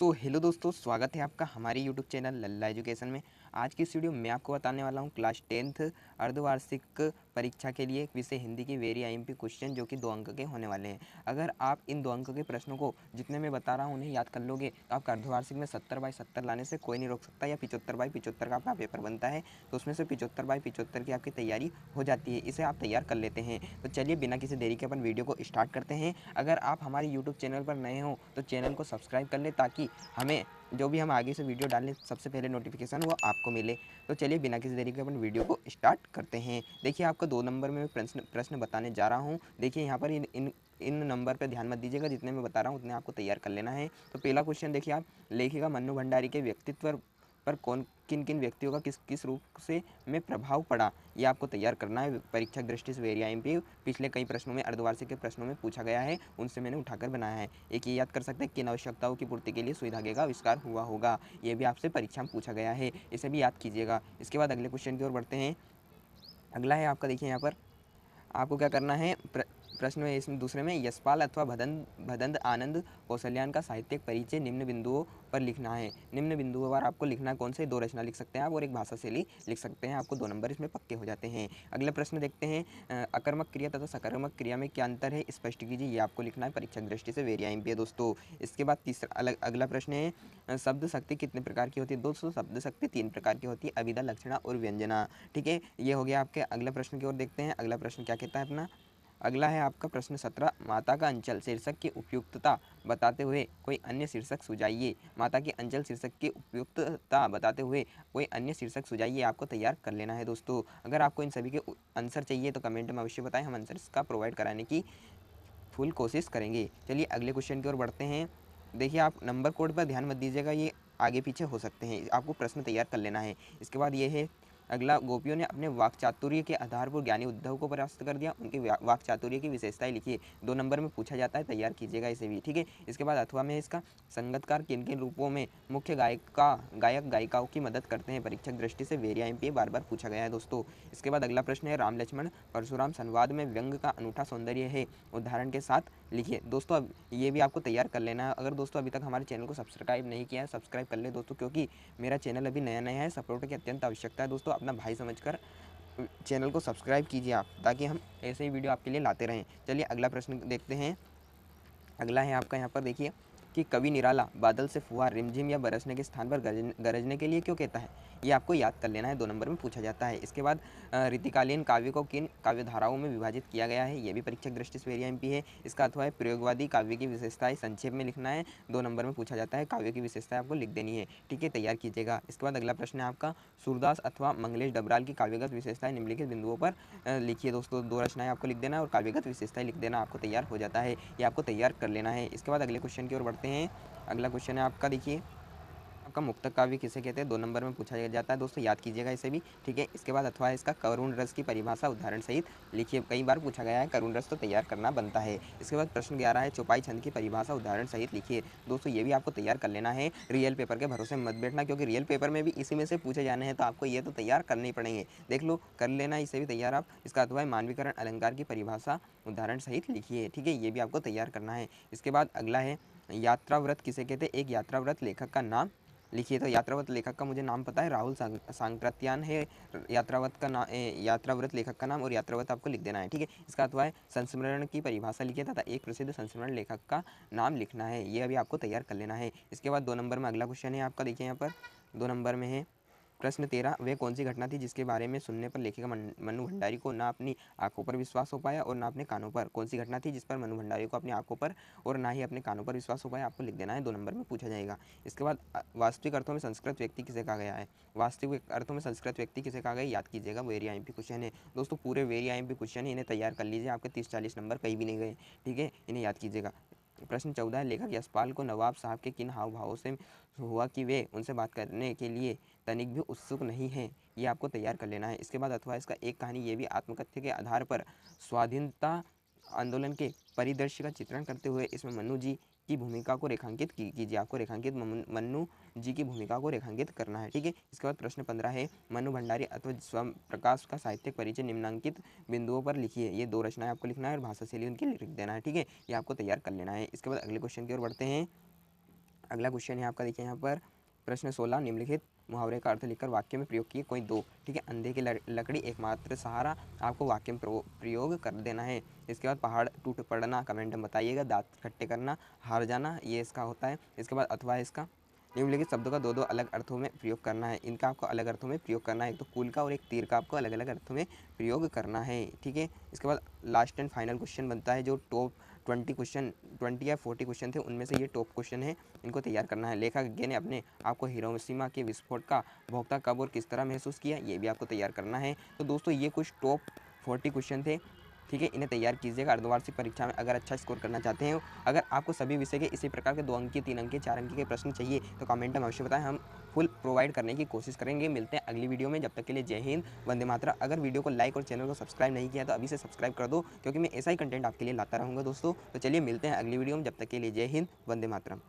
Hello दोस्तों, स्वागत है आपका हमारे यूट्यूब चैनल लल्ला एजुकेशन में। आज की इस वीडियो में मैं आपको बताने वाला हूं क्लास 10th अर्धवार्षिक परीक्षा के लिए विषय हिंदी के वेरी आईएमपी क्वेश्चन जो कि 2 अंक के होने वाले हैं। अगर आप इन 2 अंक के प्रश्नों को जितने मैं बता रहा हूं उन्हें याद कर लोगे तो आपका अर्धवार्षिक में 70/70 लाने से कोई नहीं रोक सकता, या 75/75 का आपका पेपर बनता है तो उसमें से 75/75 की आपकी तैयारी हो जाती है। इसे आप तैयार कर लेते हैं। तो चलिए बिना किसी देरी के अपन वीडियो को स्टार्ट करते हैं। अगर आप हमारे यूट्यूब चैनल पर नए हो तो चैनल को सब्सक्राइब कर लें ताकि हमें जो भी हम आगे से वीडियो डालें सबसे पहले नोटिफिकेशन वो आपको मिले। तो चलिए बिना किसी देरी के अपन वीडियो को स्टार्ट करते हैं। देखिए, आपको 2 नंबर में प्रश्न बताने जा रहा हूँ। देखिए यहाँ पर इन नंबर पर ध्यान मत दीजिएगा, जितने मैं बता रहा हूँ उतने आपको तैयार कर लेना है। तो पहला क्वेश्चन देखिए, आप लेखिका मन्नू भंडारी के व्यक्तित्व पर कौन किन किन व्यक्तियों का किस किस रूप से में प्रभाव पड़ा, ये आपको तैयार करना है। परीक्षा की दृष्टि से वेरी आईएमपी पिछले कई प्रश्नों में, अर्धवार्षिक के प्रश्नों में पूछा गया है, उनसे मैंने उठाकर बनाया है। एक ये याद कर सकते हैं, किन आवश्यकताओं की पूर्ति के लिए सुई धागे का आविष्कार हुआ होगा, ये भी आपसे परीक्षा में पूछा गया है, इसे भी याद कीजिएगा। इसके बाद अगले क्वेश्चन की ओर बढ़ते हैं। अगला है आपका, देखिए यहाँ पर आपको क्या करना है। प्रश्न में इसमें दूसरे में यशपाल अथवा भदंत आनंद कौशल्यान का साहित्यिक परिचय निम्न बिंदुओं पर लिखना है। निम्न बिंदुओं पर आपको लिखना है कौन से? 2 रचना लिख सकते हैं आप और एक भाषा शैली लिख सकते हैं। आपको 2 नंबर इसमें पक्के हो जाते हैं। अगला प्रश्न देखते हैं, अकर्मक क्रिया तथा सकर्मक क्रिया में क्या अंतर है, स्पष्ट कीजिए, ये आपको लिखना है। परीक्षा की दृष्टि से वेरी आईएमपी है दोस्तों। इसके बाद तीसरा अगला प्रश्न है, शब्द शक्ति कितने प्रकार की होती है? दोस्तों, शब्द शक्ति 3 प्रकार की होती है, अभिधा, लक्षणा और व्यंजना। ठीक है, ये हो गया आपके। अगला प्रश्न की ओर देखते हैं। अगला प्रश्न क्या कहता है अपना? अगला है आपका प्रश्न 17, माता का अंचल शीर्षक की उपयुक्तता बताते हुए कोई अन्य शीर्षक सुझाइए। माता के अंचल शीर्षक की उपयुक्तता बताते हुए कोई अन्य शीर्षक सुझाइए, आपको तैयार कर लेना है दोस्तों। अगर आपको इन सभी के आंसर चाहिए तो कमेंट में अवश्य बताएं, हम आंसर का प्रोवाइड कराने की फुल कोशिश करेंगे। चलिए अगले क्वेश्चन की ओर बढ़ते हैं। देखिए, आप नंबर कोड पर ध्यान मत दीजिएगा, ये आगे पीछे हो सकते हैं, आपको प्रश्न तैयार कर लेना है। इसके बाद ये है अगला, गोपियों ने अपने वाक चातुर्य के आधार पर ज्ञानी उद्धव को परास्त कर दिया, उनके वाक चातुर्य की विशेषताएं लिखिए। 2 नंबर में पूछा जाता है, तैयार कीजिएगा इसे भी। ठीक है, इसके बाद अथवा में इसका संगतकार किन किन रूपों में मुख्य गायक गायिकाओं की मदद करते हैं, परीक्षा की दृष्टि से वेरी आईएमपी बार बार पूछा गया है दोस्तों। इसके बाद अगला प्रश्न है, राम लक्ष्मण परशुराम संवाद में व्यंग का अनूठा सौंदर्य है, उदाहरण के साथ लिखिए। दोस्तों, अब ये भी आपको तैयार कर लेना है। अगर दोस्तों अभी तक हमारे चैनल को सब्सक्राइब नहीं किया है, सब्सक्राइब कर ले दोस्तों, क्योंकि मेरा चैनल अभी नया नया है, सपोर्ट की अत्यंत आवश्यकता है दोस्तों। अपना भाई समझकर चैनल को सब्सक्राइब कीजिए आप, ताकि हम ऐसे ही वीडियो आपके लिए लाते रहें। चलिए अगला प्रश्न देखते हैं। अगला है आपका, यहाँ पर देखिए कि कवि निराला बादल से फुहार रिमझिम या बरसने के स्थान पर गरजने के लिए क्यों कहता है, ये आपको याद कर लेना है। 2 नंबर में पूछा जाता है। इसके बाद रीतिकालीन काव्य को किन काव्य धाराओं में विभाजित किया गया है, ये भी परीक्षा की दृष्टि से वेरी एमपी है। इसका अथवा है, प्रयोगवादी काव्य की विशेषताएं संक्षेप में लिखना है। 2 नंबर में पूछा जाता है, काव्य की विशेषताएं आपको लिख देनी है। ठीक है, तैयार कीजिएगा। इसके बाद अगला प्रश्न है आपका, सूरदास अथवा मंगलेश डबराल की काव्यगत विशेषताएं निम्नलिखित बिंदुओं पर लिखिए। दोस्तों 2 रचनाएं आपको लिख देना है और काव्यगत विशेषताएं लिख देना, आपको तैयार हो जाता है। ये आपको तैयार कर लेना है। इसके बाद अगले क्वेश्चन की ओर बढ़ते हैं। अगला क्वेश्चन है आपका, देखिए आपका मुक्तक काव्य किसे कहते हैं, 2 नंबर में पूछा जाता है दोस्तों, याद कीजिएगा इसे भी। ठीक है, इसके बाद अथवा इसका करुण रस की परिभाषा उदाहरण सहित लिखिए। कई बार पूछा गया है, करुण रस तो तैयार करना बनता है। इसके बाद प्रश्न 11 है, चौपाई छंद की परिभाषा उदाहरण सहित लिखिए। दोस्तों ये भी आपको तैयार कर लेना है। रियल पेपर के भरोसे मत बैठना, क्योंकि रियल पेपर में भी इसी में से पूछे जाने हैं, तो आपको ये तो तैयार करने ही पड़ेंगे। देख लो, कर लेना इसे भी तैयार आप। इसका अथवा मानवीकरण अलंकार की परिभाषा उदाहरण सहित लिखिए। ठीक है, ये भी आपको तैयार करना है। इसके बाद अगला है, यात्रा व्रत किसे कहते हैं, एक यात्रा व्रत लेखक का नाम लिखिए। तो यात्रावत लेखक का मुझे नाम पता है, राहुल सांकृत्यायन है यात्रावत का नाम, यात्राव्रत लेखक का नाम, और यात्रावत आपको लिख देना है। ठीक है, इसका अथवा है, संस्मरण की परिभाषा लिखिए तथा एक प्रसिद्ध संस्मरण लेखक का नाम लिखना है। ये अभी आपको तैयार कर लेना है। इसके बाद 2 नंबर में अगला क्वेश्चन है आपका, देखिए यहाँ पर 2 नंबर में है प्रश्न 13, वह कौन सी घटना थी जिसके बारे में सुनने पर लेखिका मन्नू भंडारी को ना अपनी आंखों पर विश्वास हो पाया और ना अपने कानों पर? कौन सी घटना थी जिस पर मन्नू भंडारी को अपनी आंखों पर और ना ही अपने कानों पर विश्वास हो पाया, आपको लिख देना है। 2 नंबर में पूछा जाएगा। इसके बाद वास्तविक अर्थों में संस्कृत व्यक्ति किसे कहा गया है, वास्तविक अर्थों में संस्कृत व्यक्ति किसे कहा गया, याद कीजिएगा। वेरी आईएमपी क्वेश्चन है दोस्तों, पूरे वेरी आईएमपी क्वेश्चन है, इन्हें तैयार कर लीजिए, आपके 30-40 नंबर कहीं भी नहीं गए। ठीक है, इन्हें याद कीजिएगा। प्रश्न 14 है, लेखक यशपाल को नवाब साहब के किन हाव भावों से हुआ कि वे उनसे बात करने के लिए तनिक भी उत्सुक नहीं है, ये आपको तैयार कर लेना है। इसके बाद अथवा इसका एक कहानी, ये भी आत्मकथ्य के आधार पर स्वाधीनता आंदोलन के परिदृश्य का चित्रण करते हुए इसमें मन्नू जी की भूमिका को रेखांकित कीजिए। आपको रेखांकित मन्नू जी की भूमिका को रेखांकित करना है। ठीक है, इसके बाद प्रश्न 15 है, मन्नू भंडारी अथवा स्वयं प्रकाश का साहित्यिक परिचय निम्नांकित बिंदुओं पर लिखिए। ये 2 रचनाएं आपको लिखना है और भाषा शैली उनकी लिख देना है। ठीक है, ये आपको तैयार कर लेना है। इसके बाद अगले क्वेश्चन की ओर बढ़ते हैं। अगला क्वेश्चन है आपका, देखिए यहाँ पर प्रश्न 16, निम्नलिखित मुहावरे का अर्थ लिखकर वाक्य में प्रयोग किए कोई दो। ठीक है, अंधे की लकड़ी एकमात्र सहारा, आपको वाक्य में प्रयोग कर देना है। इसके बाद पहाड़ टूट पड़ना, कमेंट में बताइएगा। दांत खट्टे करना, हार जाना, ये इसका होता है। इसके बाद अथवा इसका, निम्नलिखित शब्दों का दो दो अलग अर्थों में प्रयोग करना है। इनका आपको अलग अर्थों में प्रयोग करना है, एक तो कूल का और एक तीर का आपको अलग अलग अर्थों में प्रयोग करना है। ठीक है, इसके बाद लास्ट एंड फाइनल क्वेश्चन बनता है, जो टॉप 20 क्वेश्चन, 20 या 40 क्वेश्चन थे, उनमें से ये टॉप क्वेश्चन है, इनको तैयार करना है। लेखक ने अपने आपको हिरोशिमा के विस्फोट का भोक्ता कब और किस तरह महसूस किया, ये भी आपको तैयार करना है। तो दोस्तों ये कुछ टॉप 40 क्वेश्चन थे। ठीक है, इन्हें तैयार कीजिएगा अर्धवार्षिक परीक्षा में अगर अच्छा स्कोर करना चाहते हैं। अगर आपको सभी विषय के इसी प्रकार के 2 अंक के, 3 अंक के, 4 अंक के प्रश्न चाहिए तो कमेंट में अवश्य बताएं, हम फुल प्रोवाइड करने की कोशिश करेंगे। मिलते हैं अगली वीडियो में, जब तक के लिए जय हिंद, वंदे मातरम। अगर वीडियो को लाइक और चैनल को सब्सक्राइब नहीं किया तो अभी से सब्सक्राइब कर दो, क्योंकि मैं ऐसा ही कंटेंट आपके लिए लाता रहूँगा दोस्तों। तो चलिए मिलते हैं अगली वीडियो में, जब तक के लिए जय हिंद, वंदे मातरम।